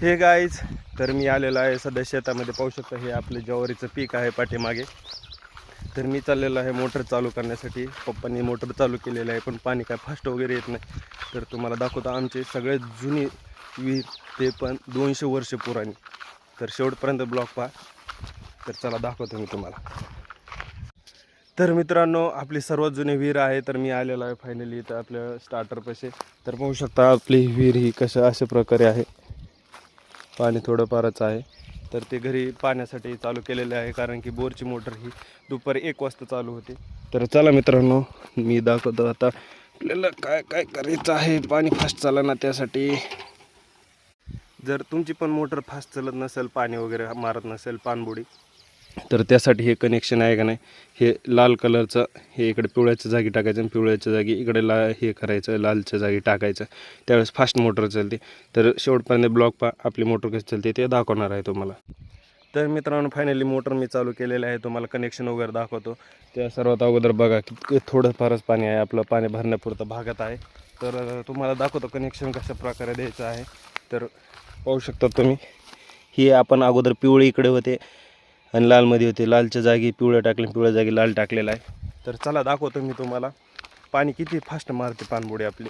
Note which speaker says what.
Speaker 1: हे गाईज, तर मी आलेलो आहे सध्या शेतामध्ये. पाहू शकता हे आपले ज्वारीचं पीक आहे पाठीमागे. तर मी चाललेलो आहे मोटर चालू करण्यासाठी. पप्पांनी मोटर चालू केलेलं आहे, पण पाणी काय फास्ट वगैरे येत नाही. तर तुम्हाला दाखवतो आमचे सगळ्यात जुनी विहीर, ते पण 200 वर्ष पुराणी. तर शेवटपर्यंत ब्लॉग पहा. तर चला दाखवतो मी तुम्हाला. तर मित्रांनो, आपली सर्वात जुनी विहीर आहे. तर मी आलेलो आहे फायनली इथं आपल्या स्टार्टरपाशी. तर पाहू शकता आपली विहीर ही अशा प्रकारे आहे. पाणी थोडंफारच आहे. तर ते घरी पाण्यासाठी चालू केलेले आहे, कारण की बोरची मोटर ही दुपारी 1 वाजता चालू होते. तर चला मित्रांनो, मी दाखवतो आता आपल्याला काय काय करायचं आहे. पाणी फास्ट चाललं ना, त्यासाठी जर तुमची पण मोटर फास्ट चालत नसेल, पाणी वगैरे मारत नसेल पाणबुडी, तर त्यासाठी हे कनेक्शन आहे का नाही, हे लाल कलरचं हे इकडे पिवळ्याच्या जागी टाकायचं आणि पिवळ्याच्या जागी इकडे हे करायचं, लालच्या जागी टाकायचं. त्यावेळेस फास्ट मोटर चालते. तर शेवटपर्यंत ब्लॉक पहा, आपली मोटर कशी चालते ते दाखवणार आहे तुम्हाला. तर मित्रांनो, फायनली मोटर मी चालू केलेलं आहे. तुम्हाला कनेक्शन वगैरे दाखवतो. त्या सर्वात अगोदर बघा की थोडंफारच पाणी आहे, आपलं पाणी भरण्यापुरतं भागात आहे. तर तुम्हाला दाखवतो कनेक्शन कशा प्रकारे द्यायचं आहे. तर पाहू शकता तुम्ही, ही आपण अगोदर पिवळी इकडे होते आणि लालमध्ये होते. लालच्या जागी पिवळं टाकले, पिवळ्या जागी लाल टाकलेलं आहे. तर चला दाखवतो मी तुम्हाला पाणी किती फास्ट मारते पाणबुडी आपली.